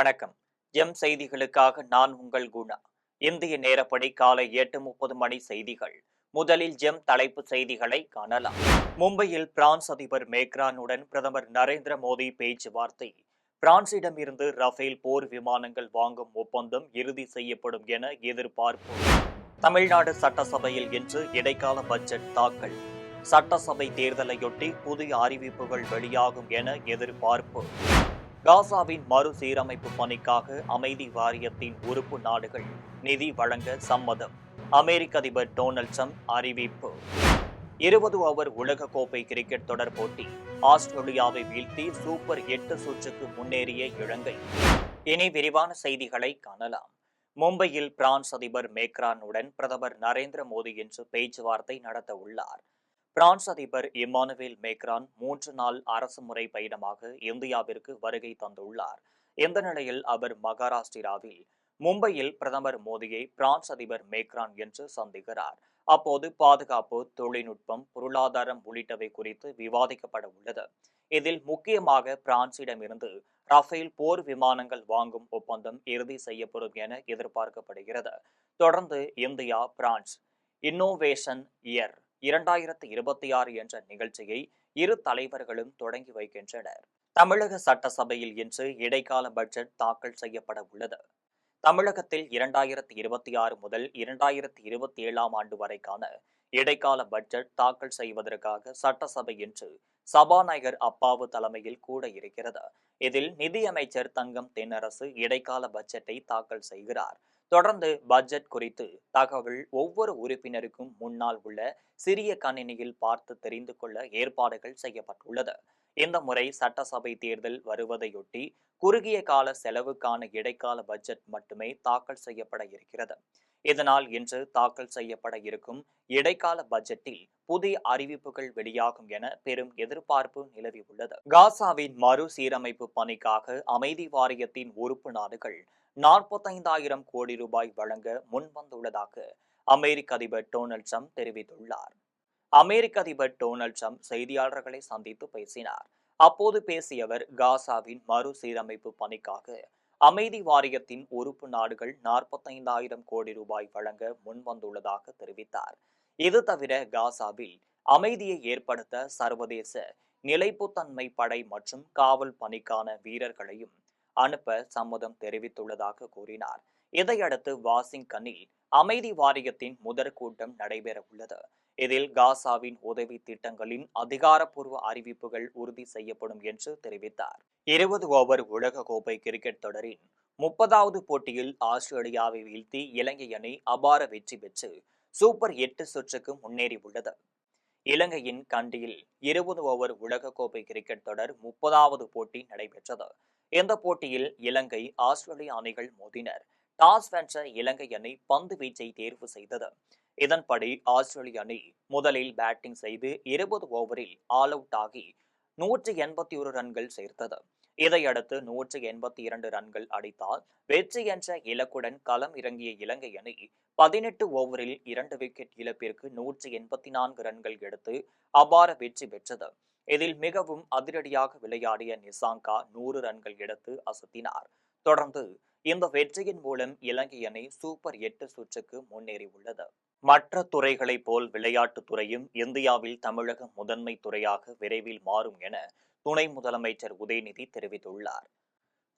வணக்கம். எம் செய்திகளுக்காக நான் உங்கள் குணா. இந்திய நேரப்படி காலை 8:30 மணி செய்திகள். முதலில் ஜெம் தலைப்பு செய்திகளை காணலாம். மும்பையில் பிரான்ஸ் அதிபர் மேக்ரானுடன் பிரதமர் நரேந்திர மோடி பேச்சுவார்த்தை. பிரான்சிடமிருந்து ரஃபேல் போர் விமானங்கள் வாங்கும் ஒப்பந்தம் இறுதி செய்யப்படும் என எதிர்பார்ப்பு. தமிழ்நாடு சட்டசபையில் இன்று இடைக்கால பட்ஜெட் தாக்கல். சட்டசபை தேர்தலையொட்டி புதிய அறிவிப்புகள் வெளியாகும் என எதிர்பார்ப்பு. காசாவின் மறுசீரமைப்பு பணிக்காக அமைதி வாரியத்தின் உறுப்பு நாடுகள் நிதி வழங்க சம்மதம். அமெரிக்க அதிபர் டொனால்ட் ட்ரம்ப் அறிவிப்பு. 20 ஓவர் உலகக்கோப்பை கிரிக்கெட் தொடர் போட்டி. ஆஸ்திரேலியாவை வீழ்த்தி சூப்பர் 8 சுற்றுக்கு முன்னேறிய இலங்கை. இனி விரிவான செய்திகளை காணலாம். மும்பையில் பிரான்ஸ் அதிபர் மேக்ரானுடன் பிரதமர் நரேந்திர மோடி இன்று பேச்சுவார்த்தை நடத்த உள்ளார். பிரான்ஸ் அதிபர் இம்மானுவேல் மேக்ரான் 3 நாள் அரசுமுறை பயணமாக இந்தியாவிற்கு வருகை தந்துள்ளார். இந்த நிலையில் அவர் மகாராஷ்டிராவில் மும்பையில் பிரதமர் மோடியை பிரான்ஸ் அதிபர் மேக்ரான் என்று சந்திக்கிறார். அப்போது பாதுகாப்பு, தொழில்நுட்பம், பொருளாதாரம் உள்ளிட்டவை குறித்து விவாதிக்கப்பட உள்ளது. இதில் முக்கியமாக பிரான்சிடமிருந்து ரஃபேல் போர் விமானங்கள் வாங்கும் ஒப்பந்தம் இறுதி செய்யப்படும் என எதிர்பார்க்கப்படுகிறது. தொடர்ந்து இந்தியா பிரான்ஸ் இன்னோவேஷன் இயர் 2026 என்ற நிகழ்ச்சியை இரு தலைவர்களும் தொடங்கி வைக்கின்றனர். தமிழக சட்டசபையில் இன்று இடைக்கால பட்ஜெட் தாக்கல் செய்யப்பட உள்ளது. தமிழகத்தில் 2026 முதல் 2027 ஆண்டு வரைக்கான இடைக்கால பட்ஜெட் தாக்கல் செய்வதற்காக சட்டசபை இன்று சபாநாயகர் அப்பாவு தலைமையில் கூட இருக்கிறது. இதில் நிதியமைச்சர் தங்கம் தென்னரசு இடைக்கால பட்ஜெட்டை தாக்கல் செய்கிறார். தொடர்ந்து பட்ஜெட் குறித்து தகவல் ஒவ்வொரு உறுப்பினருக்கும் முன்னால் உள்ள சிறிய கணினியில் பார்த்து தெரிந்து கொள்ள ஏற்பாடுகள் செய்யப்பட்டுள்ளது. இந்த முறை சட்டசபை தேர்தல் வருவதையொட்டி குறுகிய கால செலவுக்கான இடைக்கால பட்ஜெட் மட்டுமே தாக்கல் செய்யப்பட இருக்கிறது. இதனால் இன்று தாக்கல் செய்யப்பட இருக்கும் இடைக்கால பட்ஜெட்டில் புதிய அறிவிப்புகள் வெளியாகும் என பெரும் எதிர்பார்ப்பு நிலவியுள்ளது. காசாவின் மறுசீரமைப்பு பணிக்காக அமைதி வாரியத்தின் உறுப்பு நாடுகள் 45,000 கோடி ரூபாய் வழங்க முன்வந்துள்ளதாக அமெரிக்க அதிபர் டொனால்ட் ட்ரம்ப் தெரிவித்துள்ளார். அமெரிக்க அதிபர் டொனால்ட் ட்ரம்ப் செய்தியாளர்களை சந்தித்து பேசினார். அப்போது பேசிய அவர், காசாவின் மறுசீரமைப்பு பணிக்காக அமைதி வாரியத்தின் உறுப்பு நாடுகள் 45,000 கோடி ரூபாய் வழங்க முன்வந்துள்ளதாக தெரிவித்தார். இது தவிர காசாவில் அமைதியை ஏற்படுத்த சர்வதேச நிலைப்புத்தன்மை படை மற்றும் காவல் பணிக்கான வீரர்களையும் அனுப்ப சம்மதம் தெரிவித்துள்ளதாக கூறினார். இதையடுத்து வாஷிங்டனில் அமைதி வாரியத்தின் முதற் கூட்டம் நடைபெற உள்ளது. இதில் காசாவின் உதவி திட்டங்களின் அதிகாரப்பூர்வ அறிவிப்புகள் உறுதி செய்யப்படும் என்று தெரிவித்தார். 20 ஓவர் உலகக்கோப்பை கிரிக்கெட் தொடரின் 30வது போட்டியில் ஆஸ்திரேலியாவை வீழ்த்தி இலங்கை அணி அபார வெற்றி பெற்று சூப்பர் 8 சுற்றுக்கு முன்னேறியுள்ளது. இலங்கையின் கண்டியில் 20 ஓவர் உலகக்கோப்பை கிரிக்கெட் தொடர் 30வது போட்டி நடைபெற்றது. இந்த போட்டியில் இலங்கை, ஆஸ்திரேலியா அணிகள் மோதினர். டாஸ் வென்ற இலங்கை அணி பந்து வீச்சை தேர்வு செய்தது. இதன்படி ஆஸ்திரேலிய அணி முதலில் பேட்டிங் செய்து 20 ஓவரில் ஆல் அவுட் ஆகி 181 ரன்கள் சேர்த்தது. இதையடுத்து 182 ரன்கள் அடித்தால் வெற்றி என்ற இலக்குடன் களம் இறங்கிய இலங்கை அணி 18 ஓவரில் 2 விக்கெட் இழப்பிற்கு 184 ரன்கள் எடுத்து அபார வெற்றி பெற்றது. இதில் மிகவும் அதிரடியாக விளையாடிய நிசாங்கா 100 ரன்கள் எடுத்து அசத்தினார். தொடர்ந்து இந்த வெற்றியின் மூலம் இலங்கை அணி சூப்பர் 8 சுற்றுக்கு முன்னேறியுள்ளது. மற்ற துறைகளைப் போல் விளையாட்டுத் துறையும் இந்தியாவில் தமிழக முதன்மை துறையாக விரைவில் மாறும் என துணை முதலமைச்சர் உதயநிதி தெரிவித்துள்ளார்.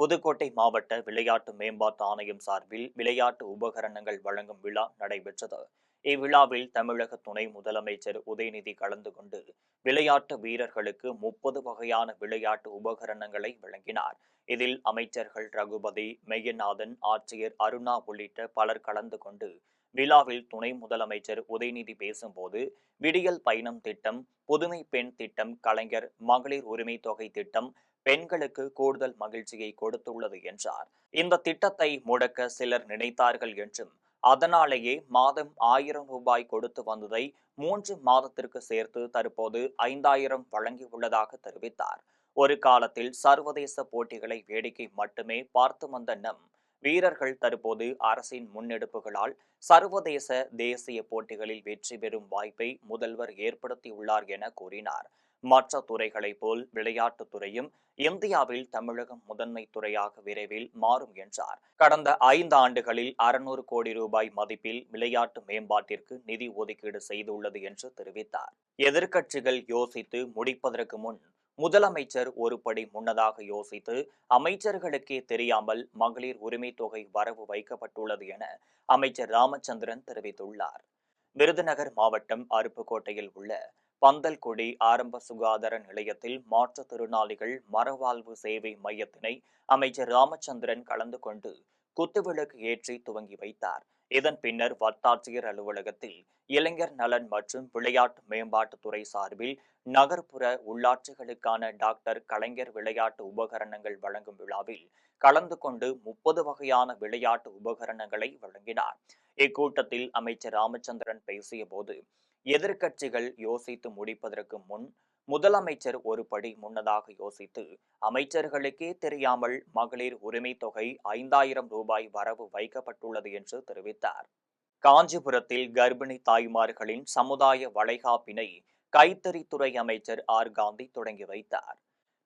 புதுக்கோட்டை மாவட்ட விளையாட்டு மேம்பாட்டு ஆணையம் சார்பில் விளையாட்டு உபகரணங்கள் வழங்கும் விழா நடைபெற்றது. இவ்விழாவில் தமிழக துணை முதலமைச்சர் உதயநிதி கலந்து கொண்டு விளையாட்டு வீரர்களுக்கு 30 வகையான விளையாட்டு உபகரணங்களை வழங்கினார். இதில் அமைச்சர்கள் ரகுபதி, மெய்யநாதன், ஆட்சியர் அருணா உள்ளிட்ட பலர் கலந்து கொண்டு விழாவில் துணை முதலமைச்சர் உதயநிதி பேசும்போது, விடியல் பயணம் திட்டம், புதுமை பெண் திட்டம், கலைஞர் மகளிர் உரிமை தொகை திட்டம் பெண்களுக்கு கூடுதல் மகிழ்ச்சியை கொடுத்துள்ளது என்றார். இந்த திட்டத்தை முடக்க சிலர் நினைத்தார்கள் என்றும், அதனாலேயே மாதம் 1000 ரூபாய் கொடுத்து வந்ததை 3 மாதத்திற்கு சேர்த்து தற்போது 5,000 வழங்கியுள்ளதாக தெரிவித்தார். ஒரு காலத்தில் சர்வதேச போட்டிகளை வேடிக்கை மட்டுமே பார்த்து வந்த நம் வீரர்கள் தற்போது அரசின் முன்னெடுப்புகளால் சர்வதேச, தேசிய போட்டிகளில் வெற்றி பெறும் வாய்ப்பை முதல்வர் ஏற்படுத்தியுள்ளார் என கூறினார். மற்ற துறைகளைப் போல் விளையாட்டுத் துறையும் இந்தியாவில் தமிழகம் முதன்மை துறையாக விரைவில் மாறும் என்றார். கடந்த 5 ஆண்டுகளில் 600 கோடி ரூபாய் மதிப்பில் விளையாட்டு மேம்பாட்டிற்கு நிதி ஒதுக்கீடு செய்துள்ளது என்று தெரிவித்தார். எதிர்க்கட்சிகள் யோசித்து முடிப்பதற்கு முன் முதலமைச்சர் ஒரு படி முன்னதாக யோசித்து அமைச்சர்களுக்கே தெரியாமல் மகளிர் உரிமை தொகை வரவு வைக்கப்பட்டுள்ளது என அமைச்சர் ராமச்சந்திரன் தெரிவித்துள்ளார். விருதுநகர் மாவட்டம் அருப்புக்கோட்டையில் உள்ள பந்தல்குடி ஆரம்ப சுகாதார நிலையத்தில் மாற்றுத்திறனாளிகள் மறுவாழ்வு சேவை மையத்தினை அமைச்சர் ராமச்சந்திரன் கலந்து கொண்டு குத்துவிளக்கு ஏற்றி துவங்கி வைத்தார். இதன் பின்னர் வட்டாட்சியர் அலுவலகத்தில் இளைஞர் நலன் மற்றும் விளையாட்டு மேம்பாட்டுத்துறை சார்பில் நகர்ப்புற உள்ளாட்சிகளுக்கான டாக்டர் கலைஞர் விளையாட்டு உபகரணங்கள் வழங்கும் விழாவில் கலந்து கொண்டு 30 வகையான விளையாட்டு உபகரணங்களை வழங்கினார். இக்கூட்டத்தில் அமைச்சர் ராமச்சந்திரன் பேசிய போது, எதிர்க்கட்சிகள் யோசித்து முடிப்பதற்கு முன் முதலமைச்சர் ஒரு படி முன்னதாக யோசித்து அமைச்சர்களுக்கே தெரியாமல் மகளிர் உரிமை தொகை 5000 ரூபாய் வரவு வைக்கப்பட்டுள்ளது என்று தெரிவித்தார். காஞ்சிபுரத்தில் கர்ப்பிணி தாய்மார்களின் சமுதாய வளைகாப்பினை கைத்தறித்துறை அமைச்சர் ஆர். காந்தி தொடங்கி வைத்தார்.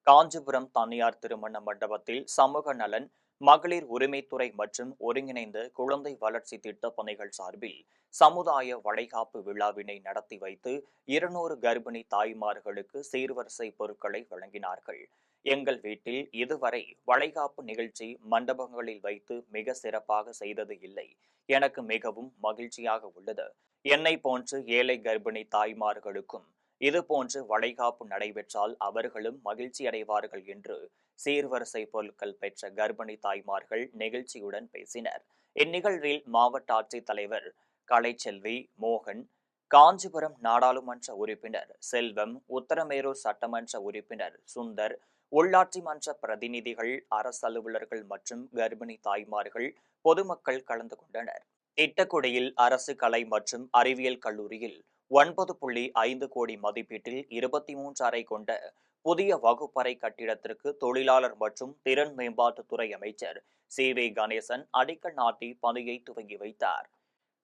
காஞ்சிபுரம் தனியார் திருமண மண்டபத்தில் சமூக நலன், மகளிர் உரிமைத்துறை மற்றும் ஒருங்கிணைந்த குழந்தை வளர்ச்சி திட்ட பணிகள் சார்பில் சமுதாய வளைகாப்பு விழாவினை நடத்தி வைத்து 200 கர்ப்பிணி தாய்மார்களுக்கு சீர்வரிசை பொருட்களை வழங்கினார்கள். எங்கள் வீட்டில் இதுவரை வளைகாப்பு நிகழ்ச்சி மண்டபங்களில் வைத்து மிக சிறப்பாக செய்தது இல்லை. எனக்கு மிகவும் மகிழ்ச்சியாக உள்ளது. என்னை போன்று ஏழை கர்ப்பிணி தாய்மார்களுக்கும் இதுபோன்று வளைகாப்பு நடைபெற்றால் அவர்களும் மகிழ்ச்சி அடைவார்கள் என்று சீர்வரிசை பொருட்கள் பெற்ற கர்ப்பிணி தாய்மார்கள் நெகிழ்ச்சியுடன் பேசினர். இந்நிகழ்வில் மாவட்ட ஆட்சித்தலைவர் கலைச்செல்வி, மோகன், காஞ்சிபுரம் நாடாளுமன்ற உறுப்பினர் செல்வம், உத்தரமேரூர் சட்டமன்ற உறுப்பினர் சுந்தர், உள்ளாட்சி மன்ற பிரதிநிதிகள், அரசு அலுவலர்கள் மற்றும் கர்ப்பிணி தாய்மார்கள், பொதுமக்கள் கலந்து கொண்டனர். திட்டக்குடியில் அரசு கலை மற்றும் அறிவியல் கல்லூரியில் 9.5 கோடி மதிப்பீட்டில் 23 அறை கொண்ட புதிய வகுப்பறை கட்டிடத்திற்கு தொழிலாளர் மற்றும் திறன் மேம்பாட்டுத்துறை அமைச்சர் சி.வி. கணேசன் அடிக்கல் நாட்டி பணியை துவங்கி வைத்தார்.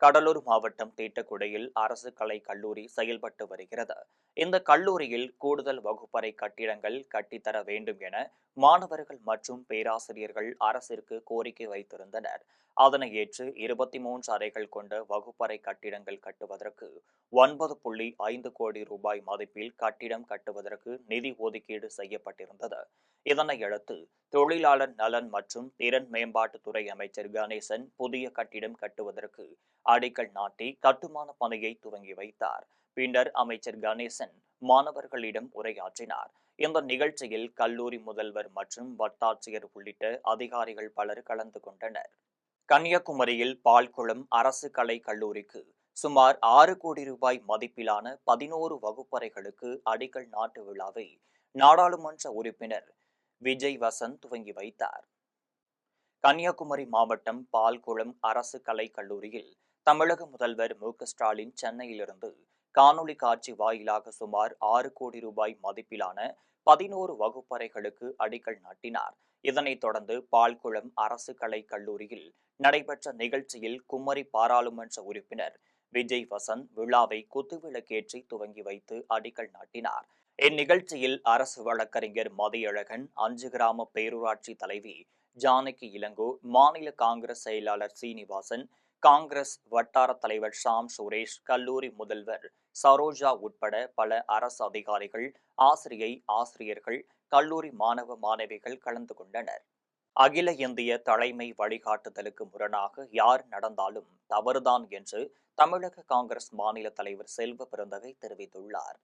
கடலூர் மாவட்டம் திட்டக்குடியில் அரசு கலை கல்லூரி செயல்பட்டு வருகிறது. இந்த கல்லூரியில் கூடுதல் வகுப்பறை கட்டிடங்கள் கட்டித்தர வேண்டும் என மாணவர்கள் மற்றும் பேராசிரியர்கள் அரசிற்கு கோரிக்கை வைத்திருந்தனர். அதனை ஏற்று 23 அறைகள் கொண்ட வகுப்பறை கட்டிடங்கள் கட்டுவதற்கு 9.5 கோடி ரூபாய் மதிப்பில் கட்டிடம் கட்டுவதற்கு நிதி ஒதுக்கீடு செய்யப்பட்டிருந்தது. இதனையடுத்து தொழிலாளர் நலன் மற்றும் திறன் மேம்பாட்டுத்துறை அமைச்சர் கணேசன் புதிய கட்டிடம் கட்டுவதற்கு அடிக்கல் நாட்டி கட்டுமான பணியை துவங்கி வைத்தார். பின்னர் அமைச்சர் கணேசன் மாணவர்களிடம் உரையாற்றினார். இந்த நிகழ்ச்சியில் கல்லூரி முதல்வர் மற்றும் வட்டாட்சியர் உள்ளிட்ட அதிகாரிகள் பலர் கலந்து கொண்டனர். கன்னியாகுமரியில் பால்குளம் அரசு கலை கல்லூரிக்கு சுமார் 6 கோடி ரூபாய் மதிப்பிலான 11 வகுப்பறைகளுக்கு அடிக்கல் நாட்டு விழாவை நாடாளுமன்ற உறுப்பினர் விஜய் வசந்த் துவங்கி வைத்தார். கன்னியாகுமரி மாவட்டம் பால்குளம் அரசு கலை கல்லூரியில் தமிழக முதல்வர் மு.க.ஸ்டாலின் சென்னையிலிருந்து காணொலி காட்சி வாயிலாக சுமார் 6 கோடி ரூபாய் மதிப்பிலான 11 வகுப்பறைகளுக்கு அடிக்கல் நாட்டினார். இதனைத் தொடர்ந்து பால்குளம் அரசு கலை கல்லூரியில் நடைபெற்ற நிகழ்ச்சியில் குமரி பாராளுமன்ற உறுப்பினர் விஜய் வசந்த் விழாவை குத்துவிளக்கேற்றி துவங்கி வைத்து அடிக்கல் நாட்டினார். இந்நிகழ்ச்சியில் அரசு வழக்கறிஞர் மதியழகன், 5 கிராம பேரூராட்சி தலைவி ஜானகி இளங்கோ, மாநில காங்கிரஸ் செயலாளர் சீனிவாசன், காங்கிரஸ் வட்டார தலைவர் ஷாம் சுரேஷ், கல்லூரி முதல்வர் சரோஜா உட்பட பல அரசு அதிகாரிகள், ஆசிரியர்கள், கல்லூரி மாணவ மாணவிகள் கலந்து கொண்டனர். அகில இந்திய தலைமை வழிகாட்டுதலுக்கு முரணாக யார் நடந்தாலும் தவறுதான் என்று தமிழக காங்கிரஸ் மாநில தலைவர் செல்வ பெருந்தகை தெரிவித்துள்ளார்.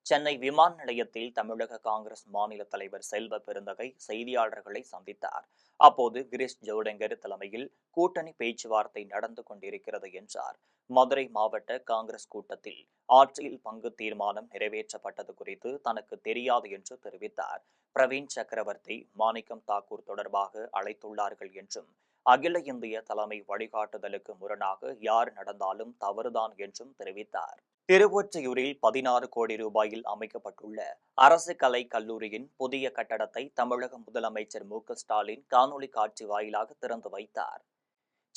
சென்னை விமான நிலையத்தில் தமிழக காங்கிரஸ் மாநில தலைவர் செல்வ பெருந்தகை செய்தியாளர்களை சந்தித்தார். அப்போது கிரீஷ் ஜோடங்கர் தலைமையில் கூட்டணி பேச்சுவார்த்தை நடந்து கொண்டிருக்கிறது என்றார். மதுரை மாவட்ட காங்கிரஸ் கூட்டத்தில் ஆட்சியில் பங்கு தீர்மானம் நிறைவேற்றப்பட்டது குறித்து தனக்கு தெரியாது என்று தெரிவித்தார். பிரவீன் சக்கரவர்த்தி, மாணிக்கம் தாக்கூர் தொடர்பாக அழைத்துள்ளார்கள் என்றும் அகில இந்திய தலைமை வழிகாட்டுதலுக்கு முரணாக யார் நடந்தாலும் தவறுதான் என்றும் தெரிவித்தார். திருவொற்றியூரில் 16 கோடி ரூபாயில் அமைக்கப்பட்டுள்ள அரசு கலை கல்லூரியின் புதிய கட்டடத்தை தமிழக முதலமைச்சர் மு.க.ஸ்டாலின் காணொலி காட்சி வாயிலாக திறந்து வைத்தார்.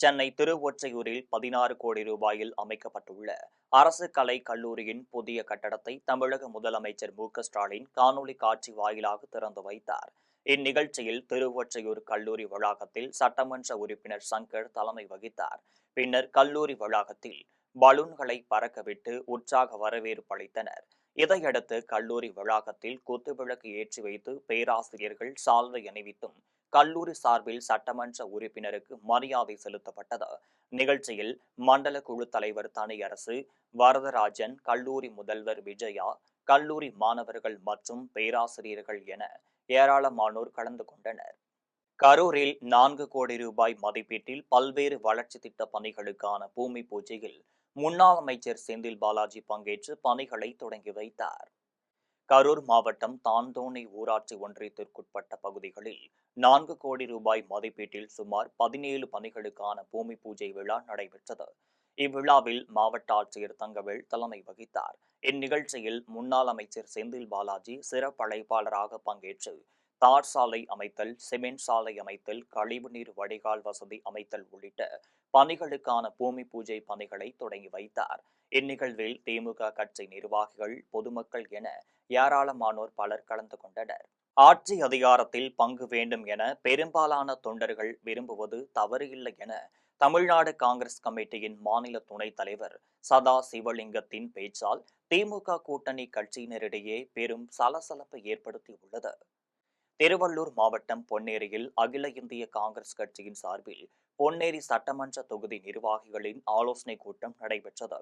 சென்னை திருவொற்றையூரில் 16 கோடி ரூபாயில் அமைக்கப்பட்டுள்ள அரசு கலை கல்லூரியின் புதிய கட்டடத்தை தமிழக முதலமைச்சர் மு.க.ஸ்டாலின் காணொலி காட்சி வாயிலாக திறந்து வைத்தார். இந்நிகழ்ச்சியில் திருவொற்றையூர் கல்லூரி வளாகத்தில் சட்டமன்ற உறுப்பினர் சங்கர் தலைமை வகித்தார். பின்னர் கல்லூரி வளாகத்தில் பலூன்களை பறக்கவிட்டு உற்சாக வரவேற்பு அளித்தனர். இதையடுத்து கல்லூரி வளாகத்தில் குத்துவிளக்கு ஏற்றி வைத்து பேராசிரியர்கள் சால்வை அணிவித்தும் கல்லூரி சார்பில் சட்டமன்ற உறுப்பினருக்கு மரியாதை செலுத்தப்பட்டது. நிகழ்ச்சியில் மண்டல குழு தலைவர் தனியரசு, வரதராஜன், கல்லூரி முதல்வர் விஜயா, கல்லூரி மாணவர்கள் மற்றும் பேராசிரியர்கள் என ஏராளமானோர் கலந்து கொண்டனர். கரூரில் 4 கோடி ரூபாய் மதிப்பீட்டில் பல்வேறு வளர்ச்சி திட்ட பணிகளுக்கான பூமி பூஜையில் முன்னாள் அமைச்சர் செந்தில் பாலாஜி பங்கேற்று பணிகளை தொடங்கி வைத்தார். கரூர் மாவட்டம் தாந்தோணி ஊராட்சி ஒன்றியத்திற்குட்பட்ட பகுதிகளில் 4 கோடி ரூபாய் மதிப்பீட்டில் சுமார் 17 பணிகளுக்கான பூமி பூஜை விழா நடைபெற்றது. இவ்விழாவில் மாவட்ட ஆட்சியர் தங்கவேல் தலைமை வகித்தார். இந்நிகழ்ச்சியில் முன்னாள் அமைச்சர் செந்தில் பாலாஜி சிறப்பு அழைப்பாளராக பங்கேற்று தார் சாலை அமைத்தல், சிமெண்ட் சாலை அமைத்தல், கழிவுநீர் வடிகால் வசதி அமைத்தல் உள்ளிட்ட பணிகளுக்கான பூமி பூஜை பணிகளை தொடங்கி வைத்தார். இந்நிகழ்வில் திமுக கட்சி நிர்வாகிகள், பொதுமக்கள் என ஏராளமானோர் பலர் கலந்து கொண்டனர். ஆட்சி அதிகாரத்தில் பங்கு வேண்டும் என பெரும்பாலான தொண்டர்கள் விரும்புவது தவறு இல்லை என தமிழ்நாடு காங்கிரஸ் கமிட்டியின் மாநில துணைத் தலைவர் சதா சிவலிங்கத்தின் பேச்சால் திமுக கூட்டணி கட்சியினரிடையே பெரும் சலசலப்பை ஏற்படுத்தியுள்ளது. திருவள்ளூர் மாவட்டம் பொன்னேரியில் அகில இந்திய காங்கிரஸ் கட்சியின் சார்பில் பொன்னேரி சட்டமன்ற தொகுதி நிர்வாகிகளின் ஆலோசனைக் கூட்டம் நடைபெற்றது.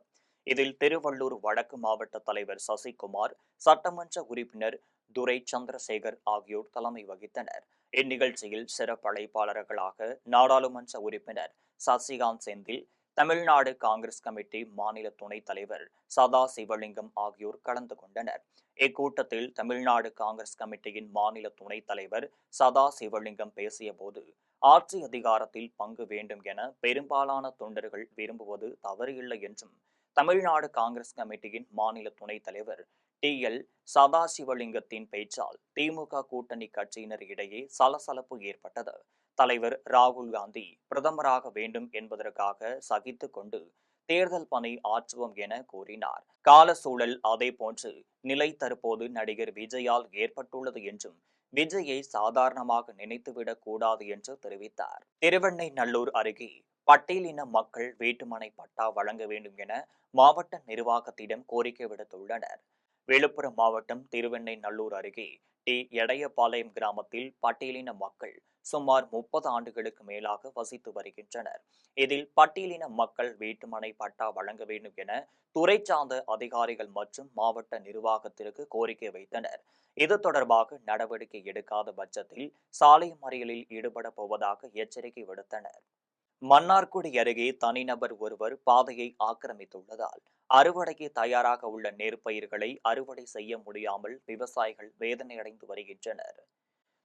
இதில் திருவள்ளூர் வடக்கு மாவட்ட தலைவர் சசிகுமார், சட்டமன்ற உறுப்பினர் துரை சந்திரசேகர் ஆகியோர் தலைமை வகித்தனர். இந்நிகழ்ச்சியில் சிறப்பு அழைப்பாளர்களாக நாடாளுமன்ற உறுப்பினர் சசிகாந்த் செந்தில், தமிழ்நாடு காங்கிரஸ் கமிட்டி மாநில துணைத் தலைவர் சதா சிவலிங்கம் ஆகியோர் கலந்து கொண்டனர். இக்கூட்டத்தில் தமிழ்நாடு காங்கிரஸ் கமிட்டியின் மாநில துணைத் தலைவர் சதா சிவலிங்கம் பேசியபோது, ஆட்சி அதிகாரத்தில் பங்கு வேண்டும் என பெரும்பாலான தொண்டர்கள் விரும்புவது தவறு இல்லை என்றும், தமிழ்நாடு காங்கிரஸ் கமிட்டியின் மாநில துணைத் தலைவர் டி.எல். சதாசிவலிங்கத்தின் பேச்சால் திமுக கூட்டணி கட்சியினர் இடையே சலசலப்பு ஏற்பட்டது. தலைவர் ராகுல் காந்தி பிரதமராக வேண்டும் என்பதற்காக சகித்துக் கொண்டு தேர்தல் பணி ஆற்றுவோம் என கூறினார். கால சூழல் அதேபோன்று நிலை தற்போது நடிகர் விஜயால் ஏற்பட்டுள்ளது என்றும், விஜயை சாதாரணமாக நினைத்துவிடக் கூடாது என்று தெரிவித்தார். திருவெண்ணெய்நல்லூர் அருகே பட்டியலின மக்கள் வீட்டுமனை பட்டா வழங்க வேண்டும் என மாவட்ட நிர்வாகத்திடம் கோரிக்கை விடுத்துள்ளனர். விழுப்புரம் மாவட்டம் திருவெண்ணெய்நல்லூர் அருகே டி. எடையபாளையம் கிராமத்தில் பட்டியலின மக்கள் சுமார் 30 ஆண்டுகளுக்கு மேலாக வசித்து வருகின்றனர். இதில் பட்டியலின மக்கள் வீட்டுமனை பட்டா வழங்க வேண்டும் என துறை சார்ந்த அதிகாரிகள் மற்றும் மாவட்ட நிர்வாகத்திற்கு கோரிக்கை வைத்தனர். இது தொடர்பாக நடவடிக்கை எடுக்காத பட்சத்தில் சாலை மறியலில் ஈடுபட போவதாக எச்சரிக்கை விடுத்தனர். மன்னார்குடி அருகே தனிநபர் ஒருவர் பாதையை ஆக்கிரமித்துள்ளதால் அறுவடைக்கு தயாராக உள்ள நெற்பயிர்களை அறுவடை செய்ய முடியாமல் விவசாயிகள் வேதனையடைந்து வருகின்றனர்.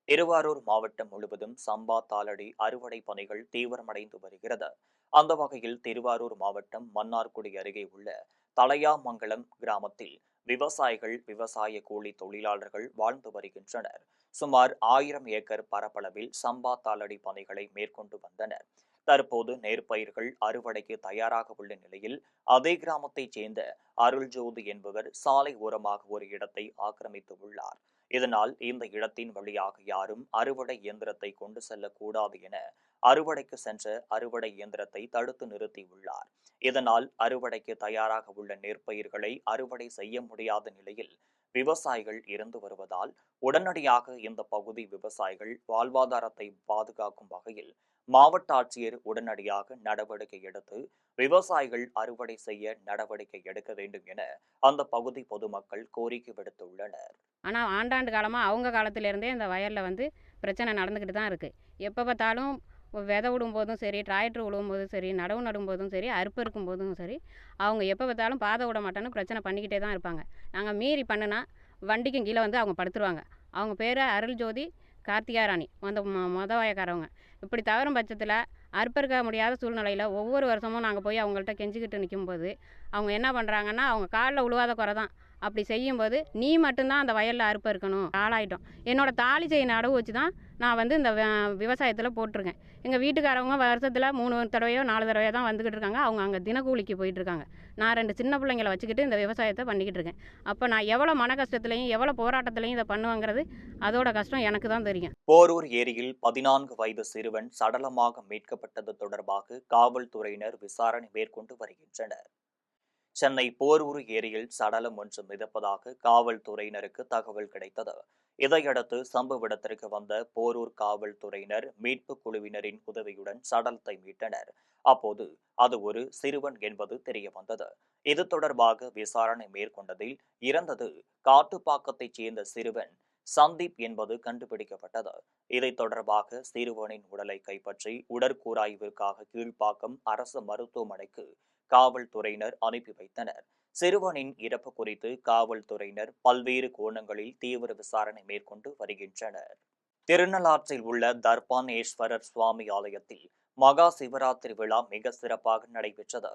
திருவாரூர் மாவட்டம் முழுவதும் சம்பா தாளடி அறுவடை பணிகள் தீவிரமடைந்து வருகிறது. அந்த வகையில் திருவாரூர் மாவட்டம் மன்னார்குடி அருகே உள்ள தலையாமங்கலம் கிராமத்தில் விவசாயிகள், விவசாய கூலி தொழிலாளர்கள் வாழ்ந்து வருகின்றனர். சுமார் 1000 ஏக்கர் பரப்பளவில் சம்பா தாளடி பணிகளை மேற்கொண்டு வந்தனர். தற்போது நெற்பயிர்கள் அறுவடைக்கு தயாராக உள்ள நிலையில் அதே கிராமத்தைச் சேர்ந்த அருள்ஜோதி என்பவர் சாலை ஓரமாக ஒரு இடத்தை ஆக்கிரமித்து உள்ளார். இதனால் இந்த இடத்தின் வழியாக யாரும் அறுவடை இயந்திரத்தை கொண்டு செல்லக்கூடாது என அறுவடைக்கு சென்ற அறுவடை இயந்திரத்தை தடுத்து நிறுத்தியுள்ளார். இதனால் அறுவடைக்கு தயாராக உள்ள நெற்பயிர்களை அறுவடை செய்ய முடியாத நிலையில் விவசாயிகள் இருந்து வருவதால் உடனடியாக இந்த பகுதி விவசாயிகள் வாழ்வாதாரத்தை பாதுகாக்கும் வகையில் மாவட்ட ஆட்சியர் உடனடியாக நடவடிக்கை எடுத்து விவசாயிகள் அறுவடை செய்ய நடவடிக்கை எடுக்க வேண்டும் என அந்த பகுதி பொதுமக்கள் கோரிக்கை விடுத்துள்ளனர். ஆனால் ஆண்டாண்டு காலமாக அவங்க காலத்திலேருந்தே இந்த வயலில் பிரச்சனை நடந்துக்கிட்டு தான் இருக்குது. எப்போ பார்த்தாலும் விதை விடும் போதும் சரி, டிராக்டர் விடும் போதும் சரி, நடவு நடும்போதும் சரி, அறுப்பறுக்கும் போதும் சரி, அவங்க எப்போ பார்த்தாலும் பாதை விட மாட்டேன்னு பிரச்சனை பண்ணிக்கிட்டே தான் இருப்பாங்க. நாங்கள் மீறி பண்ணுனா வண்டிக்கும் கீழே அவங்க படுத்துருவாங்க. அவங்க பேர் அருள்ஜோதி கார்த்திகாராணி, மொத வயக்காரவங்க. இப்படி தவறும் பட்சத்தில் அறுப்பறுக்க முடியாத சூழ்நிலையில் ஒவ்வொரு வருஷமும் நாங்கள் போய் அவங்கள்ட்ட கெஞ்சிக்கிட்டு நிற்கும்போது அவங்க என்ன பண்ணுறாங்கன்னா, அவங்க காலில் உழுவாத குறை தான் அப்படி செய்யும்போது நீ மட்டும்தான் அந்த வயலில் அறுப்பு இருக்கணும் ஆளாயிட்டோம். என்னோட தாலி செயின் அடவு வச்சு தான் நான் வந்து இந்த விவசாயத்தில் போட்டிருக்கேன். எங்கள் வீட்டுக்காரவங்க வருஷத்தில் 3 தடவையோ 4 தடவையோ தான் வந்துக்கிட்டு இருக்காங்க. அவங்க அங்கே தினக்கூலிக்கு போயிட்டுருக்காங்க. நான் 2 சின்ன பிள்ளைங்கள வச்சுக்கிட்டு இந்த விவசாயத்தை பண்ணிக்கிட்டு இருக்கேன். அப்போ நான் எவ்வளோ மன கஷ்டத்துலையும் எவ்வளோ போராட்டத்துலையும் இதை பண்ணுவேங்கிறது அதோட கஷ்டம் எனக்கு தான் தெரியும். போரூர் ஏரியில் 14 வயது சிறுவன் சடலமாக மீட்கப்பட்டது தொடர்பாக காவல்துறையினர் விசாரணை மேற்கொண்டு வருகின்றனர். சென்னை போரூர் ஏரியில் சடலம் ஒன்று மிதப்பதாக காவல்துறையினருக்கு தகவல் கிடைத்தது. இதையடுத்து சம்பவ இடத்திற்கு வந்த போரூர் காவல்துறையினர் மீட்பு குழுவினரின் உதவியுடன் சடலத்தை மீட்டனர். அப்போது அது ஒரு சிறுவன் என்பது தெரியவந்தது. இது தொடர்பாக விசாரணை மேற்கொண்டதில் இறந்தது காட்டுப்பாக்கத்தைச் சேர்ந்த சிறுவன் சந்தீப் என்பது கண்டுபிடிக்கப்பட்டது. இதை தொடர்பாக சிறுவனின் உடலை கைப்பற்றி உடற்கூராய்விற்காக கீழ்ப்பாக்கம் அரசு மருத்துவமனைக்கு காவல்துறையினர் அனுப்பி வைத்தனர். சிறுவனின் இறப்பு குறித்து காவல்துறையினர் பல்வேறு கோணங்களில் தீவிர விசாரணை மேற்கொண்டு வருகின்றனர். திருநள்ளாற்றில் உள்ள தர்பானேஸ்வரர் சுவாமி ஆலயத்தில் மகா சிவராத்திரி விழா மிக சிறப்பாக நடைபெற்றது.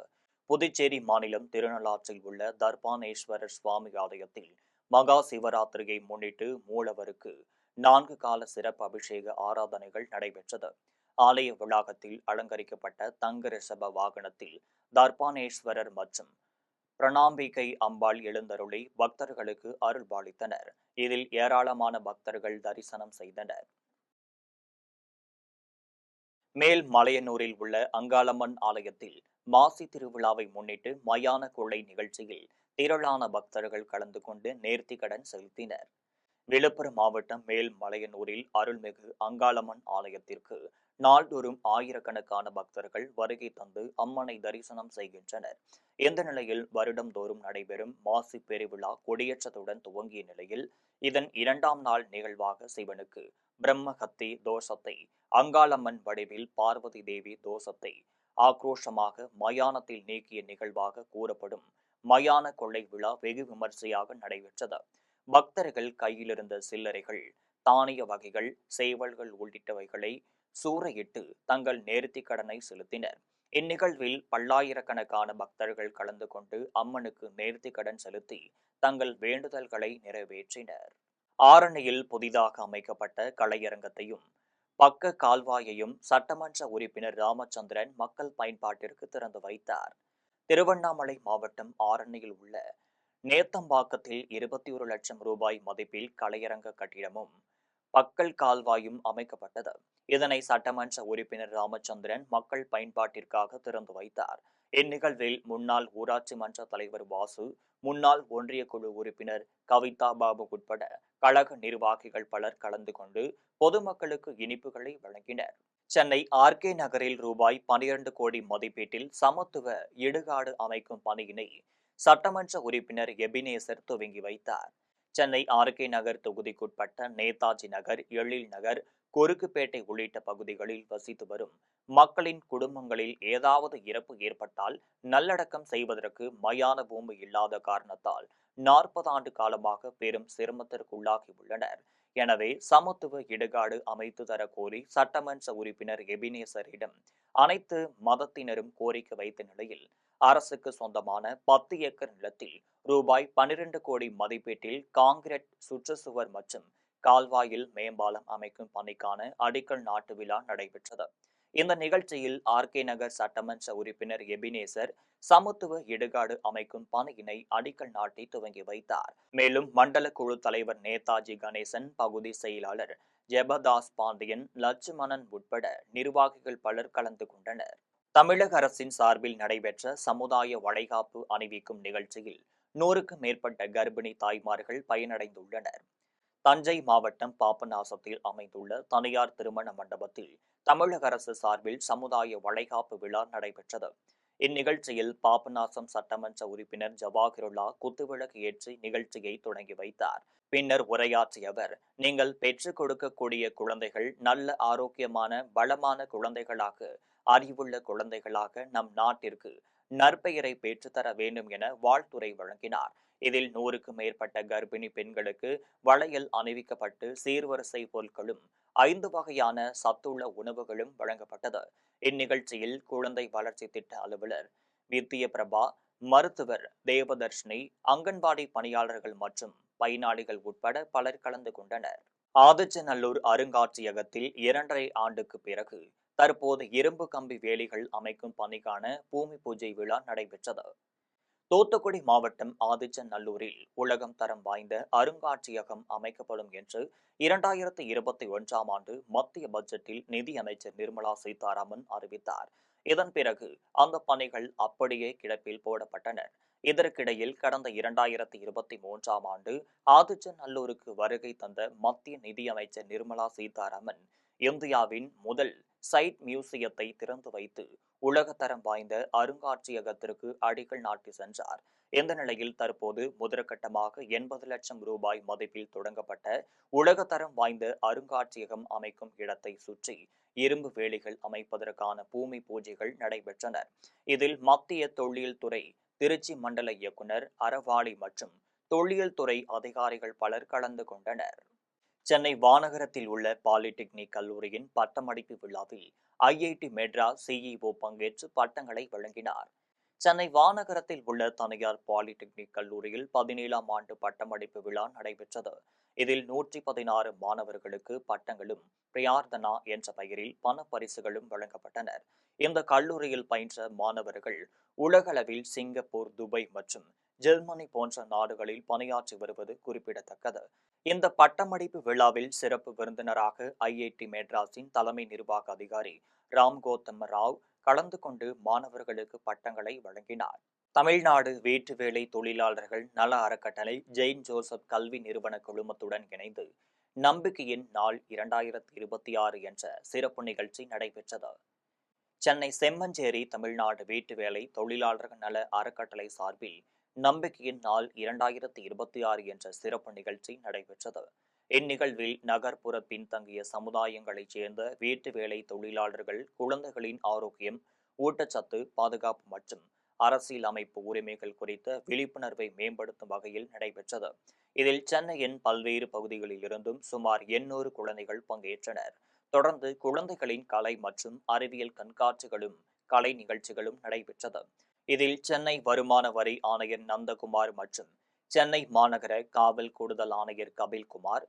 புதுச்சேரி மாநிலம் திருநள்ளாற்றில் உள்ள தர்பானேஸ்வரர் சுவாமி ஆலயத்தில் மகா சிவராத்திரியை முன்னிட்டு மூலவருக்கு 4 கால சிறப்பு அபிஷேக ஆராதனைகள் நடைபெற்றது. ஆலய வளாகத்தில் அலங்கரிக்கப்பட்ட தங்க ரிஷப வாகனத்தில் தர்பானேஸ்வரர் மற்றும் பிரணாம்பிகை அம்பாள் எழுந்தருளி பக்தர்களுக்கு அருள்பாலித்தனர். இதில் ஏராளமான பக்தர்கள் தரிசனம் செய்தனர். மேல் மலையனூரில் உள்ள அங்காளம்மன் ஆலயத்தில் மாசி திருவிழாவை முன்னிட்டு மயான கொள்ளை நிகழ்ச்சியில் திரளான பக்தர்கள் கலந்து கொண்டு நேர்த்திக்கடன் செலுத்தினர். விழுப்புரம் மாவட்டம் மேல் மலையனூரில் அருள்மிகு அங்காளம்மன் ஆலயத்திற்கு நாள்தோறும் ஆயிரக்கணக்கான பக்தர்கள் வருகை தந்து அம்மனை தரிசனம் செய்கின்றனர். இந்த நிலையில் வருடந்தோறும் நடைபெறும் மாசி பெருவிழா கொடியேற்றத்துடன் துவங்கிய நிலையில் இதன் 2ஆம் நாள் நிகழ்வாக சிவனுக்கு பிரம்மஹத்தி தோஷத்தை, அங்காளம்மன் வடிவில் பார்வதி தேவி தோஷத்தை ஆக்ரோஷமாக மயானத்தில் நீக்கிய நிகழ்வாக கூறப்படும் மயான கொள்ளை விழா வெகு விமர்சையாக நடைபெற்றது. பக்தர்கள் கையிலிருந்த சில்லறைகள், தானிய வகைகள், சேவல்கள் உள்ளிட்டவைகளை சூறையிட்டு தங்கள் நேர்த்திக் கடனை செலுத்தினர். இந்நிகழ்வில் பல்லாயிரக்கணக்கான பக்தர்கள் கலந்து கொண்டு அம்மனுக்கு நேர்த்திக் கடன் செலுத்தி தங்கள் வேண்டுதல்களை நிறைவேற்றினர். ஆரணியில் புதிதாக அமைக்கப்பட்ட கலையரங்கத்தையும் பக்க கால்வாயையும் சட்டமன்ற உறுப்பினர் ராமச்சந்திரன் மக்கள் பயன்பாட்டிற்கு திறந்து வைத்தார். திருவண்ணாமலை மாவட்டம் ஆரணியில் உள்ள நேத்தம்பாக்கத்தில் 21 லட்சம் ரூபாய் மதிப்பில் கலையரங்க கட்டிடமும் பக்கல் கால்வாயும் அமைக்கப்பட்டது. இதனை சட்டமன்ற உறுப்பினர் ராமச்சந்திரன் மக்கள் பயன்பாட்டிற்காக திறந்து வைத்தார். இந்நிகழ்வில் முன்னாள் ஊராட்சி மன்ற தலைவர் வாசு, முன்னாள் ஒன்றிய குழு உறுப்பினர் கவிதா பாபு உட்பட கழக நிர்வாகிகள் பலர் கலந்து கொண்டு பொதுமக்களுக்கு இனிப்புகளை வழங்கினர். சென்னை ஆர்கே நகரில் ரூபாய் 12 கோடி மதிப்பீட்டில் சமத்துவ இடுகாடு அமைக்கும் பணியினை சட்டமன்ற உறுப்பினர் எபினேசர் துவங்கி வைத்தார். சென்னை ஆர்கே நகர் தொகுதிக்குட்பட்ட நேதாஜி நகர், எழில் நகர், கொருக்குப்பேட்டை உள்ளிட்ட பகுதிகளில் வசித்து வரும் மக்களின் குடும்பங்களில் ஏதாவது இறப்பு ஏற்பட்டால் நல்லடக்கம் செய்வதற்கு மயான பூமி இல்லாத காரணத்தால் 40 ஆண்டு காலமாக பெரும் சிரமத்திற்குள்ளாகியுள்ளனர். எனவே சமத்துவ இடுகாடு அமைத்து தர கோரி சட்டமன்ற உறுப்பினர் எபினேசரிடம் அனைத்து மதத்தினரும் கோரிக்கை வைத்த நிலையில் அரசுக்கு சொந்தமான 10 ஏக்கர் நிலத்தில் ரூபாய் 12 கோடி மதிப்பீட்டில் காங்கிரீட் சுற்றுச்சுவர் மற்றும் கால்வாயில் மேம்பாலம் அமைக்கும் பணிக்கான அடிக்கல் நாட்டு விழா நடைபெற்றது. இந்த நிகழ்ச்சியில் ஆர்கே நகர் சட்டமன்ற உறுப்பினர் எபினேசர் சமத்துவ இடுகாடு அமைக்கும் பணியினை அடிக்கல் நாட்டி துவங்கி வைத்தார். மேலும் மண்டல குழு தலைவர் நேதாஜி கணேசன், பகுதி செயலாளர் ஜெபதாஸ் பாண்டியன், லட்சுமணன் உட்பட நிர்வாகிகள் பலர் கலந்து கொண்டனர். தமிழக அரசின் சார்பில் நடைபெற்ற சமுதாய வளைகாப்பு அணிவிக்கும் நிகழ்ச்சியில் 100க்கும் மேற்பட்ட கர்ப்பிணி தாய்மார்கள் பயனடைந்துள்ளனர். தஞ்சை மாவட்டம் பாபநாசத்தில் அமைந்துள்ள தனியார் திருமண மண்டபத்தில் தமிழக அரசு சார்பில் சமுதாய வளைகாப்பு விழா நடைபெற்றது. இந்நிகழ்ச்சியில் பாபநாசம் சட்டமன்ற உறுப்பினர் ஜவாஹிருல்லா குத்துவிளக்கு ஏற்றி நிகழ்ச்சியை தொடங்கி வைத்தார். பின்னர் உரையாற்றிய அவர், நீங்கள் பெற்றுக் கொடுக்கக்கூடிய குழந்தைகள் நல்ல ஆரோக்கியமான பலமான குழந்தைகளாக, அறிவுள்ள குழந்தைகளாக நம் நாட்டிற்கு நற்பெயரை பெற்றுத்தர வேண்டும் என வாழ்த்துரை வழங்கினார். இதில் 100க்கும் மேற்பட்ட கர்ப்பிணி பெண்களுக்கு வளையல் அணிவிக்கப்பட்டு சீர்வரிசை பொருட்களும் 5 வகையான சத்துள்ள உணவுகளும் வழங்கப்பட்டது. இந்நிகழ்ச்சியில் குழந்தை வளர்ச்சி திட்ட அலுவலர் வித்ய பிரபா, மருத்துவர் தேவதர்ஷினி, அங்கன்வாடி பணியாளர்கள் மற்றும் பயனாளிகள் உட்பட பலர் கலந்து கொண்டனர். ஆதிச்சநல்லூர் அருங்காட்சியகத்தில் 2.5 ஆண்டுக்கு பிறகு தற்போது இரும்பு கம்பி வேலிகள் அமைக்கும் பணிக்கான பூமி பூஜை விழா நடைபெற்றது. தூத்துக்குடி மாவட்டம் ஆதிச்சநல்லூரில் உலகம் தரம் வாய்ந்த அருங்காட்சியகம் அமைக்கப்படும் என்று 2021ஆம் ஆண்டு மத்திய பட்ஜெட்டில் நிதியமைச்சர் நிர்மலா சீதாராமன் அறிவித்தார். இதன் பிறகு அந்த பணிகள் அப்படியே கிடப்பில் போடப்பட்டன. இதற்கிடையில் கடந்த 2023ஆம் ஆண்டு ஆதிச்சநல்லூருக்கு வருகை தந்த மத்திய நிதியமைச்சர் நிர்மலா சீதாராமன் இந்தியாவின் முதல் சைட் மியூசியத்தை திறந்து வைத்து உலகத்தரம் வாய்ந்த அருங்காட்சியகத்திற்கு அடிக்கல் நாட்டி சென்றார். இந்த நிலையில் தற்போது முதற்கட்டமாக 80 லட்சம் ரூபாய் மதிப்பில் தொடங்கப்பட்ட உலகத்தரம் வாய்ந்த அருங்காட்சியகம் அமைக்கும் இடத்தை சுற்றி இரும்பு வேலிகள் அமைப்பதற்கான பூமி பூஜைகள் நடைபெற்றன. இதில் மத்திய தொல்லியல் துறை திருச்சி மண்டல இயக்குனர் அறவாளி மற்றும் தொல்லியல் துறை அதிகாரிகள் பலர் கலந்து கொண்டனர். சென்னை வானகரத்தில் உள்ள பாலிடெக்னிக் கல்லூரியின் பட்டமளிப்பு விழாவில் ஐஐடி மெட்ராஸ் சிஇஓ பங்கேற்று பட்டங்களை வழங்கினார். சென்னை வானகரத்தில் உள்ள தனியார் பாலிடெக்னிக் கல்லூரியில் 17ஆம் ஆண்டு பட்டமளிப்பு விழா நடைபெற்றது. இதில் 116 மாணவர்களுக்கு பட்டங்களும் பிரியார்த்தனா என்ற பெயரில் பண பரிசுகளும் வழங்கப்பட்டன. இந்த கல்லூரியில் பயின்ற மாணவர்கள் உலகளவில் சிங்கப்பூர், துபாய் மற்றும் ஜெர்மனி போன்ற நாடுகளில் பணியாற்றி வருவது குறிப்பிடத்தக்கது. இந்த பட்டமளிப்பு விழாவில் சிறப்பு விருந்தினராக ஐஐடி மெட்ராஸின் தலைமை நிர்வாக அதிகாரி ராம் கௌதம் ராவ் கலந்து கொண்டு மாணவர்களுக்கு பட்டங்களை வழங்கினார். தமிழ்நாடு வீட்டு வேலை தொழிலாளர்கள் நல அறக்கட்டளை ஜெயின் ஜோசப் கல்வி நிறுவன குழுமத்துடன் இணைந்து நம்பிக்கையின் நாள் 2026 என்ற சிறப்பு நிகழ்ச்சி நடைபெற்றது. சென்னை செம்மஞ்சேரி தமிழ்நாடு வீட்டு வேலை தொழிலாளர்கள் நல அறக்கட்டளை சார்பில் நம்பிக்கையின் நாள் 2026 என்ற சிறப்பு நிகழ்ச்சி நடைபெற்றது. இந்நிகழ்வில் நகர்ப்புற பின்தங்கிய சமுதாயங்களைச் சேர்ந்த வீட்டு வேலை தொழிலாளர்கள் குழந்தைகளின் ஆரோக்கியம், ஊட்டச்சத்து, பாதுகாப்பு மற்றும் அரசியல் அமைப்பு உரிமைகள் குறித்த விழிப்புணர்வை மேம்படுத்தும் வகையில் நடைபெற்றது. இதில் சென்னையின் பல்வேறு பகுதிகளில் இருந்தும் சுமார் 800 குழந்தைகள் பங்கேற்றனர். தொடர்ந்து குழந்தைகளின் கலை மற்றும் அறிவியல் கண்காட்சிகளும் கலை நிகழ்ச்சிகளும் நடைபெற்றது. இதில் சென்னை வருமான வரி ஆணையர் நந்தகுமார் மற்றும் சென்னை மாநகர காவல் கூடுதல் ஆணையர் கபில்குமார்,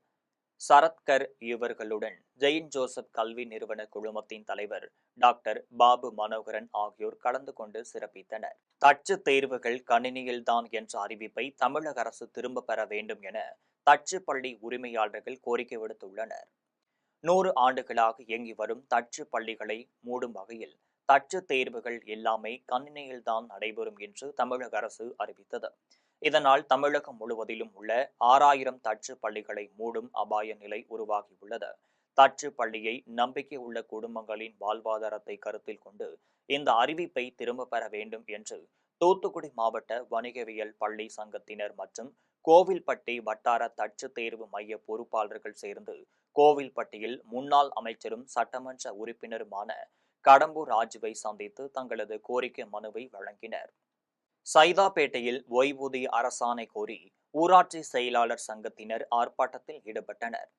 சரத்கர் இவர்களுடன் ஜெயின் ஜோசப் கல்வி நிறுவன குழுமத்தின் தலைவர் டாக்டர் பாபு மனோகரன் ஆகியோர் கலந்து கொண்டு சிறப்பித்தனர். தச்சு தேர்வுகள் கணினியில்தான் என்ற அறிவிப்பை தமிழக அரசு திரும்ப பெற வேண்டும் என தச்சு பள்ளி உரிமையாளர்கள் கோரிக்கை விடுத்துள்ளனர். 100 ஆண்டுகளாக இயங்கி வரும் தச்சு பள்ளிகளை மூடும் வகையில் தச்சு தேர்வுகள் எல்லாமே கணினியில்தான் நடைபெறும் என்று தமிழக அரசு அறிவித்தது. இதனால் தமிழகம் முழுவதிலும் உள்ள 6000 தச்சு பள்ளிகளை மூடும் அபாய நிலை உருவாகியுள்ளது. தச்சு பள்ளியை நம்பிக்கை உள்ள குடும்பங்களின் வாழ்வாதாரத்தை கருத்தில் கொண்டு இந்த அறிவிப்பை திரும்ப பெற வேண்டும் என்று தூத்துக்குடி மாவட்ட வணிகவியல் பள்ளி சங்கத்தினர் மற்றும் கோவில்பட்டி வட்டார தச்சு தேர்வு மைய பொறுப்பாளர்கள் சேர்ந்து கோவில்பட்டியில் முன்னாள் அமைச்சரும் சட்டமன்ற உறுப்பினருமான கடம்பூர் ராஜுவை சந்தித்து தங்களது கோரிக்கை மனுவை வழங்கினர். சைதாப்பேட்டையில் ஓய்வூதிய அரசாணை கோரி ஊராட்சி செயலாளர் சங்கத்தினர் ஆர்ப்பாட்டத்தில் ஈடுபட்டனர்.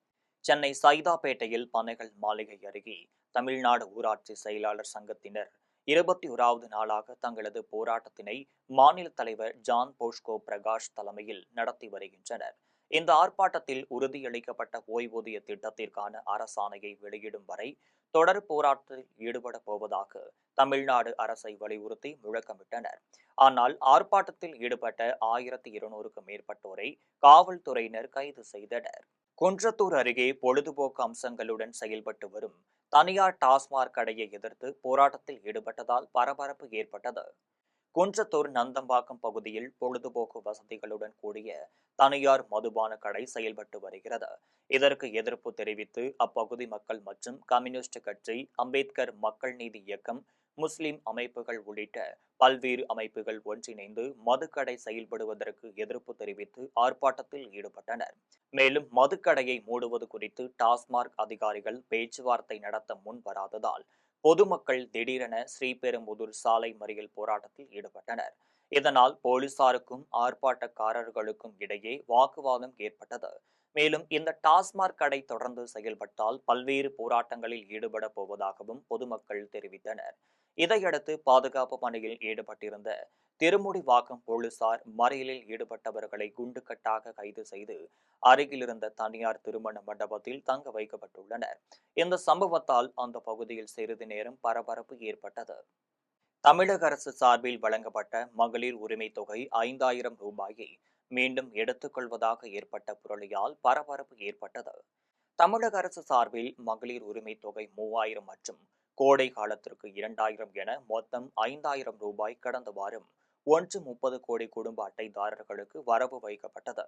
சென்னை சைதாப்பேட்டையில் பனைகள் மாளிகை அருகே தமிழ்நாடு ஊராட்சி செயலாளர் சங்கத்தினர் 21வது நாளாக தங்களது போராட்டத்தினை மாநில தலைவர் ஜான் போஸ்கோ பிரகாஷ் தலைமையில் நடத்தி வருகின்றனர். இந்த ஆர்ப்பாட்டத்தில் உறுதியளிக்கப்பட்ட ஓய்வூதிய திட்டத்திற்கான அரசாணையை வெளியிடும் வரை தொடர் போராட்டத்தில் ஈடுபட போவதாக தமிழ்நாடு அரசை வலியுறுத்தி முழக்கமிட்டனர். ஆனால் ஆர்ப்பாட்டத்தில் ஈடுபட்ட 1200க்கும் மேற்பட்டோரை காவல்துறையினர் கைது செய்தனர். குன்றத்தூர் அருகே பொழுதுபோக்கு அம்சங்களுடன் செயல்பட்டு வரும் தனியார் டாஸ்மாக் கடையை எதிர்த்து போராட்டத்தில் ஈடுபட்டதால் பரபரப்பு ஏற்பட்டது. குன்றத்தூர் நந்தம்பாக்கம் பகுதியில் பொழுதுபோக்கு வசதிகளுடன் கூடிய தனியார் மதுபான கடை செயல்பட்டு வருகிறது. இதற்கு எதிர்ப்பு தெரிவித்து அப்பகுதி மக்கள் மற்றும் கம்யூனிஸ்ட் கட்சி, அம்பேத்கர் மக்கள் நீதி இயக்கம், முஸ்லிம் அமைப்புகள் உள்ளிட்ட பல்வேறு அமைப்புகள் ஒன்றிணைந்து மதுக்கடை செயல்படுவதற்கு எதிர்ப்பு தெரிவித்து ஆர்ப்பாட்டத்தில் ஈடுபட்டனர். மேலும் மதுக்கடையை மூடுவது குறித்து டாஸ்மாக் அதிகாரிகள் பேச்சுவார்த்தை நடத்த முன் வராததால் பொதுமக்கள் திடீரென ஸ்ரீபெரும்புதூர் சாலை மறியல் போராட்டத்தில் ஈடுபட்டனர். இதனால் போலீசாருக்கும் ஆர்ப்பாட்டக்காரர்களுக்கும் இடையே வாக்குவாதம் ஏற்பட்டது. மேலும் இந்த டாஸ்மாக் கடை தொடர்ந்து செயல்பட்டால் பல்வேறு போராட்டங்களில் ஈடுபட போவதாகவும் பொதுமக்கள் தெரிவித்தனர். இதையடுத்து பாதுகாப்பு பணியில் ஈடுபட்டிருந்த திருமுடிவாக்கம் போலீசார் மறியலில் ஈடுபட்டவர்களை குண்டுக்கட்டாக கைது செய்து அருகில் இருந்த தனியார் திருமண மண்டபத்தில் தங்க வைக்கப்பட்டுள்ளனர். இந்த சம்பவத்தால் அந்த பகுதியில் சிறிது நேரம் பரபரப்பு ஏற்பட்டது. தமிழக அரசு சார்பில் வழங்கப்பட்ட மகளிர் உரிமை தொகை 5,000 ரூபாயை மீண்டும் எடுத்துக் கொள்வதாக ஏற்பட்ட புரளியால் பரபரப்பு ஏற்பட்டது. தமிழக அரசு சார்பில் மகளிர் உரிமை தொகை 3,000 மற்றும் கோடை காலத்திற்கு 2,000 என மொத்தம் 5,000 ரூபாய் கடந்த வாரம் 1.30 கோடி குடும்ப அட்டைதாரர்களுக்கு வரவு வைக்கப்பட்டது.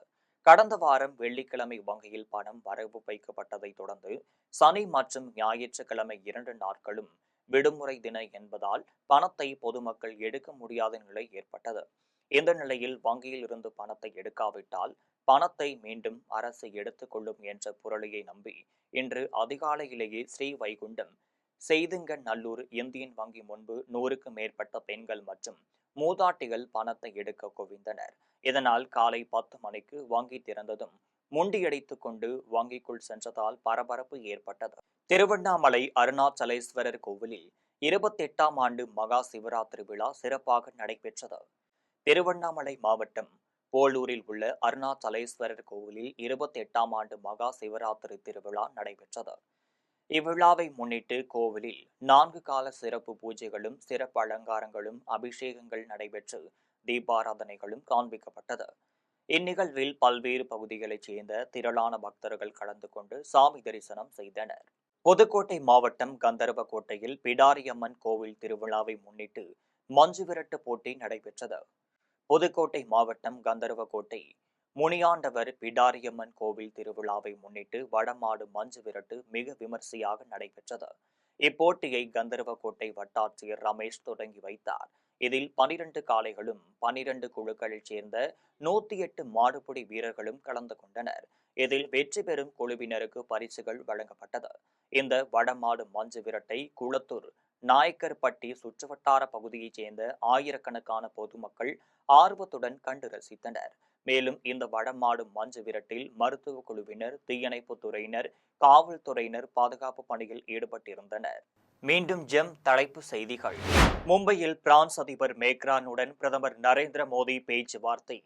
கடந்த வாரம் வெள்ளிக்கிழமை வங்கியில் பணம் வரவு வைக்கப்பட்டதை தொடர்ந்து சனி மற்றும் ஞாயிற்றுக்கிழமை 2 நாட்களும் விடுமுறை தின என்பதால் பணத்தை பொதுமக்கள் எடுக்க முடியாத நிலை ஏற்பட்டது. இந்த நிலையில் வங்கியில் இருந்து பணத்தை எடுக்காவிட்டால் பணத்தை மீண்டும் அரசு எடுத்துக் கொள்ளும் என்ற புரளியை நம்பி இன்று அதிகாலையிலேயே ஸ்ரீவைகுண்டம் செய்துங்கநல்லூர் இந்தியன் வங்கி முன்பு 100க்கும் மேற்பட்ட பெண்கள் மற்றும் மூதாட்டிகள் பணத்தை எடுக்க குவிந்தனர். இதனால் காலை 10 மணிக்கு வங்கி திறந்ததும் முண்டியடித்துக் கொண்டு வங்கிக்குள் சென்றதால் பரபரப்பு ஏற்பட்டது. திருவண்ணாமலை அருணாச்சலேஸ்வரர் கோவிலில் 28ஆம் ஆண்டு மகா சிவராத்திரி விழா சிறப்பாக நடைபெற்றது. திருவண்ணாமலை மாவட்டம் போலூரில் உள்ள அருணாச்சலேஸ்வரர் கோவிலில் 28ஆம் ஆண்டு மகா சிவராத்திரி திருவிழா நடைபெற்றது. இவ்விழாவை முன்னிட்டு கோவிலில் 4 கால சிறப்பு பூஜைகளும் சிறப்பு அலங்காரங்களும் அபிஷேகங்கள் நடைபெற்று தீபாராதனைகளும் காண்பிக்கப்பட்டது. இந்நிகழ்வில் பல்வேறு பகுதிகளைச் சேர்ந்த திரளான பக்தர்கள் கலந்து கொண்டு சாமி தரிசனம் செய்தனர். புதுக்கோட்டை மாவட்டம் கந்தர்வக்கோட்டையில் பிடாரியம்மன் கோவில் திருவிழாவை முன்னிட்டு மஞ்சு விரட்டு போட்டி நடைபெற்றது. புதுக்கோட்டை மாவட்டம் கந்தர்வக்கோட்டை முனியாண்டவர் பிடாரியம்மன் கோவில் திருவிழாவை முன்னிட்டு வடமாடு மஞ்சு விரட்டு மிக விமர்சையாக நடைபெற்றது. இப்போட்டியை கந்தர்வக்கோட்டை வட்டாட்சியர் ரமேஷ் தொடங்கி வைத்தார். இதில் 12 காளைகளும் 12 குழுக்களைச் சேர்ந்த 108 மாடுபிடி வீரர்களும் கலந்து கொண்டனர். இதில் வெற்றி பெறும் குழுவினருக்கு பரிசுகள் வழங்கப்பட்டது. இந்த வடமாடு மஞ்சு விரட்டை குளத்தூர் நாயக்கர்பட்டி சுற்றுவட்டார பகுதியைச் சேர்ந்த ஆயிரக்கணக்கான பொதுமக்கள் ஆர்வத்துடன் கண்டு ரசித்தனர். மேலும் இந்த வடமாடு மஞ்சு விரட்டில் மருத்துவ குழுவினர், தீயணைப்பு துறையினர், காவல்துறையினர் பாதுகாப்பு பணியில் ஈடுபட்டிருந்தனர். மீண்டும் ஜெம் தலைப்பு செய்திகள். மும்பையில் பிரான்ஸ் அதிபர் மேக்ரானுடன் பிரதமர் நரேந்திர மோடி பேச்சுவார்த்தை.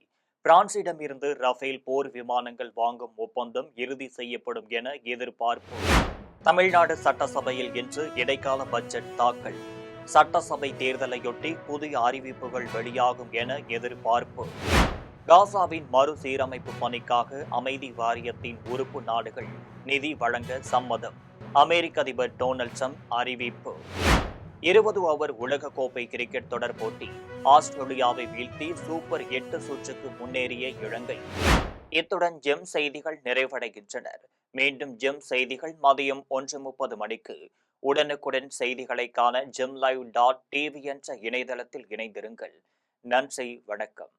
பிரான்சிடமிருந்து ரஃபேல் போர் விமானங்கள் வாங்கும் ஒப்பந்தம் இறுதி செய்யப்படும் என எதிர்பார்ப்பு. தமிழ்நாடு சட்டசபையில் இன்று இடைக்கால பட்ஜெட் தாக்கல். சட்டசபை தேர்தலையொட்டி புதிய அறிவிப்புகள் வெளியாகும் என எதிர்பார்ப்பு. காசாவின் மறுசீரமைப்பு பணிக்காக அமைதி வாரியத்தின் உறுப்பு நாடுகள் நிதி வழங்க சம்மதம். அமெரிக்க அதிபர் டொனால்ட் ட்ரம்ப் அறிவிப்பு. 20 ஓவர் உலகக்கோப்பை கிரிக்கெட் தொடர் போட்டி. ஆஸ்திரேலியாவை வீழ்த்தி சூப்பர் 8 சுற்றுக்கு முன்னேறிய இலங்கை. இத்துடன் ஜெம் செய்திகள் நிறைவடைகின்றன. மீண்டும் ஜெம் செய்திகள் மதியம் 1:30 மணிக்கு. உடனுக்குடன் செய்திகளை காண gemlive.tv என்ற இணையதளத்தில் இணைந்திருங்கள். நன்றி, வணக்கம்.